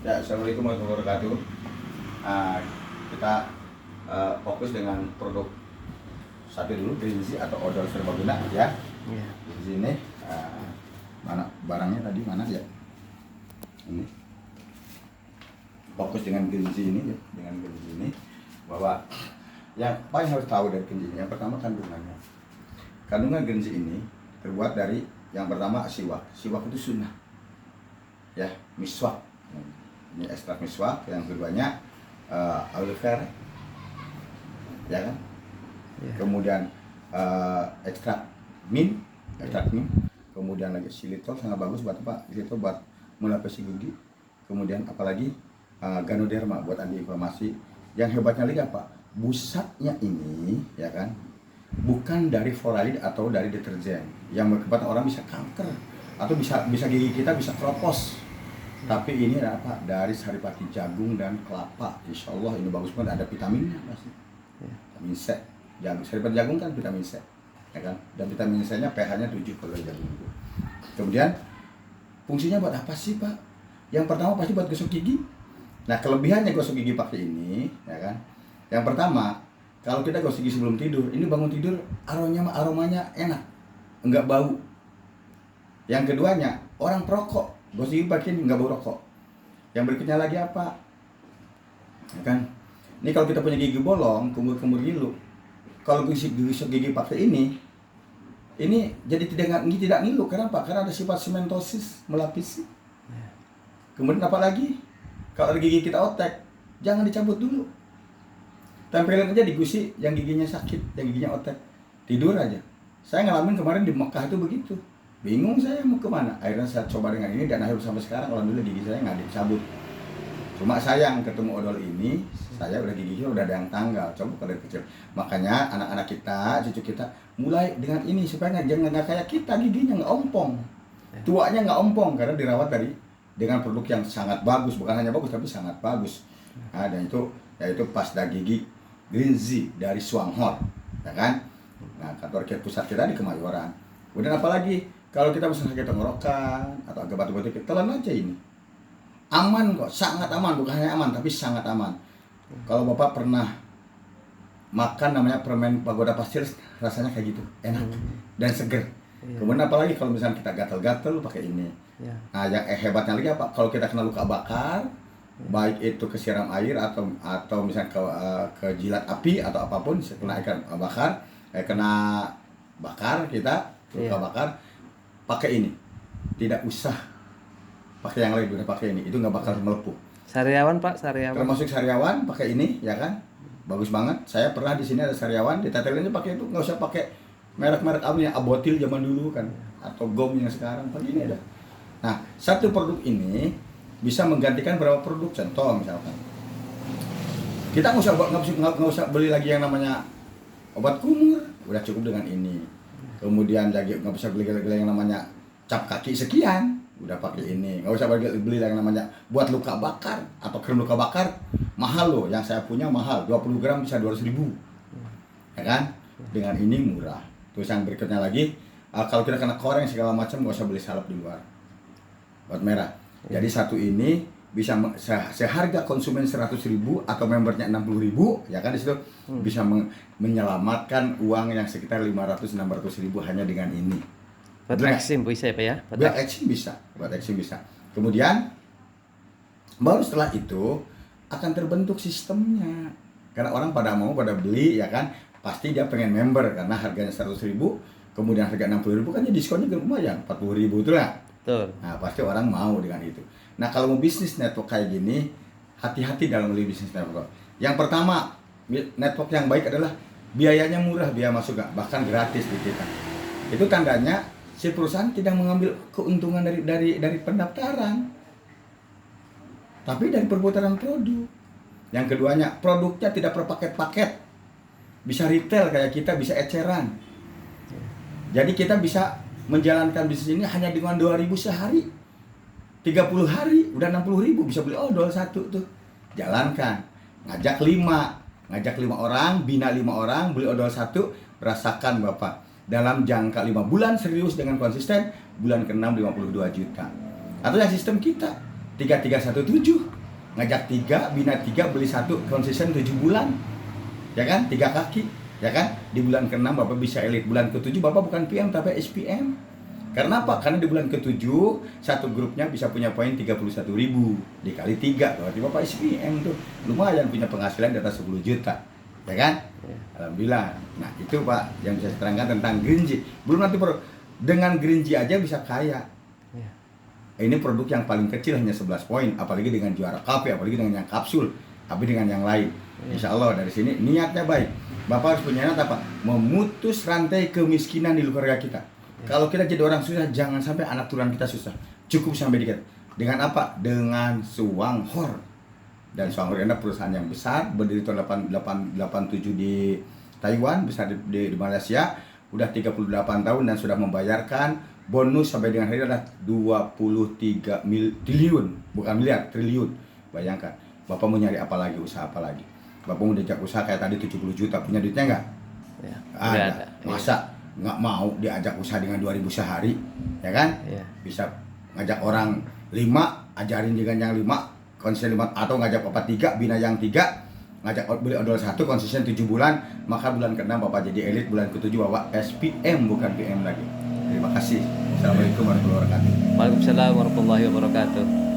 Ya, assalamualaikum warahmatullahi wabarakatuh. Kita fokus dengan produk satu dulu, Greenzy atau odol serbaguna ya. Iya. Di sini mana barangnya tadi mana ya? Ini fokus dengan Greenzy ini ya, dengan Greenzy ini bahwa yang paling harus tahu dari Greenzy ini yang pertama kandungannya. Kandungan Greenzy ini terbuat dari yang pertama siwak. Siwak itu sunnah. Ya, miswak. Ini ekstrak miswak, yang keduanya aloe vera, ya kan? Yeah. Kemudian ekstrak mint, kemudian lagi xylitol sangat bagus buat apa? Xylitol buat melapisi gigi. Kemudian apalagi ganoderma buat antiinflamasi. Yang hebatnya lagi apa? Busatnya ini, ya kan? Bukan dari formalin atau dari deterjen yang mengakibatkan orang bisa kanker atau bisa gigi kita bisa keropos. Tapi ini ada apa? Dari saripati jagung dan kelapa. Insya Allah ini bagus banget, ada vitaminnya pasti. Vitamin C. Saripati jagung kan vitamin C, ya kan? Dan vitamin C-nya pH-nya 7 kalau jagung itu. Kemudian fungsinya buat apa sih, Pak? Yang pertama pasti buat gosok gigi. Nah, kelebihannya gosok gigi pakai ini, ya kan? Yang pertama, kalau kita gosok gigi sebelum tidur, ini bangun tidur aromanya enak, enggak bau. Yang keduanya, orang perokok gosok gigi pakai ini nggak bau rokok. Yang berikutnya lagi apa? Ya kan? Ini kalau kita punya gigi bolong, kumur-kumur gilu, kalau gosok gigi pakai ini jadi tidak ngilu. Kenapa? Karena ada sifat sementosis, melapisi. Kemudian apa lagi? Kalau ada gigi kita otek, jangan dicabut dulu. Tempelin aja di gusi yang giginya sakit, yang giginya otek. Tidur aja. Saya ngalamin kemarin di Mekah itu begitu. Bingung saya mau kemana. Akhirnya saya coba dengan ini dan akhirnya sampai sekarang alhamdulillah gigi saya nggak dicabut. Cuma sayang ketemu odol ini, saya udah giginya udah ada yang tanggal. Coba kalau dari kecil. Makanya anak-anak kita, cucu kita mulai dengan ini supaya jangan nggak kayak kita giginya nggak ompong. Tuanya nggak ompong karena dirawat dengan produk yang sangat bagus, bukan hanya bagus tapi sangat bagus. Nah, dan itu yaitu pasta gigi Greenzy dari Swanghor, ya kan? Nah, kantor pusat kita di Kemayoran. Kemudian apalagi? Kalau kita misalnya sakit tenggorokan atau agak batuk-batuk, telan aja ini. Aman kok, sangat aman, bukan hanya aman tapi sangat aman. Kalau Bapak pernah makan namanya permen pagoda pasir, rasanya kayak gitu, enak dan seger. Kemudian apalagi kalau misalnya kita gatal-gatal pakai ini. Nah, yang hebatnya lagi apa? Kalau kita kena luka bakar, baik itu kesiram air atau misalnya ke jilat api atau apapun, kena ikan bakar, kena bakar kita luka bakar, pakai ini, tidak usah pakai yang lain, udah pakai ini, itu nggak bakal melepuh. Sariawan Pak, sariawan. Termasuk sariawan pakai ini, ya kan? Bagus banget. Saya pernah di sini ada sariawan, ditetelinnya pakai itu, nggak usah pakai merek-merek awalnya Abotil zaman dulu kan, atau Gom yang sekarang, pakai ini ada. Nah, satu produk ini bisa menggantikan beberapa produk. Contoh misalkan, kita nggak usah beli lagi yang namanya obat kumur, udah cukup dengan ini. Kemudian lagi nggak bisa beli yang namanya cap kaki sekian, udah pakai ini. Nggak usah beli yang namanya buat luka bakar atau krim luka bakar, mahal loh. Yang saya punya mahal, 20 gram bisa 200.000, ya kan? Dengan ini murah. Terus yang berikutnya lagi, kalau kita kena koreng segala macam, nggak usah beli salep di luar, buat merah. Jadi satu ini bisa seharga konsumen 100.000 atau membernya 60.000, ya kan, di situ bisa menyelamatkan uang yang sekitar 500-600.000 hanya dengan ini. Buat eksim bisa ya Pak ya? Buat eksim bisa. Kemudian baru setelah itu akan terbentuk sistemnya. Karena orang pada beli, ya kan, pasti dia pengen member karena harganya 100.000, kemudian harga 60.000 kan ya diskonnya lumayan, 40.000 itu lah. Betul. Nah, pasti orang mau dengan itu. Nah, kalau mau bisnis network kayak gini, hati-hati dalam beli bisnis network. Yang pertama, network yang baik adalah biayanya murah, biaya masuk bahkan gratis di kita. Itu tandanya si perusahaan tidak mengambil keuntungan dari pendaftaran, tapi dari perputaran produk. Yang keduanya, produknya tidak berpaket-paket. Bisa retail kayak kita, bisa eceran. Jadi kita bisa menjalankan bisnis ini hanya dengan 2.000 sehari. 30 hari udah 60.000, bisa beli odol satu tuh. Jalankan. Ngajak 5 orang, bina 5 orang, beli odol satu, rasakan Bapak. Dalam jangka 5 bulan serius dengan konsisten, bulan ke-6 52 juta. Atau yang sistem kita, 3317. Ngajak 3, bina 3, beli 1, konsisten 7 bulan. Ya kan? 3 kaki, ya kan? Di bulan ke-6 Bapak bisa elit, bulan ke-7 Bapak bukan PM tapi SPM. Karena apa? Karena di bulan ke-7 satu grupnya bisa punya poin 31.000 dikali 3, berarti Bapak SPM tuh. Lumayan punya penghasilan di atas 10 juta. Ya kan? Alhamdulillah. Nah, itu Pak yang bisa saya terangkan tentang Greenji. Belum nanti dengan Greenji aja bisa kaya. Ya. Ini produk yang paling kecil hanya 11 poin, apalagi dengan juara kafe, apalagi dengan yang kapsul, tapi dengan yang lain. Insya Allah dari sini niatnya baik. Bapak harus punya niat apa? Memutus rantai kemiskinan di keluarga kita. Kalau kita jadi orang susah, jangan sampai anak turunan kita susah. Cukup sampai dikit. Dengan apa? Dengan Suanghor. Dan Suanghor adalah perusahaan yang besar, berdiri tahun 87 di Taiwan, besar di Malaysia, udah 38 tahun dan sudah membayarkan bonus sampai dengan hari ini adalah 23 triliun, bukan miliar, triliun. Bayangkan, Bapak mau nyari apa lagi, usaha apa lagi? Bapak mau diajak usaha kayak tadi 70 juta, punya duitnya nggak? Ya. Ada. Masa nggak mau diajak usaha dengan 2.000 sehari, ya kan? Ya. Bisa ngajak orang 5, ajarin dengan yang 5, konsisten 5, atau ngajak Bapak 3, bina yang 3, ngajak beli odol 1, konsisten 7 bulan, maka bulan ke-6 Bapak jadi elit, bulan ke-7 Bapak SPM bukan PM lagi. Terima kasih. Assalamualaikum warahmatullahi wabarakatuh. Waalaikumsalam warahmatullahi wabarakatuh.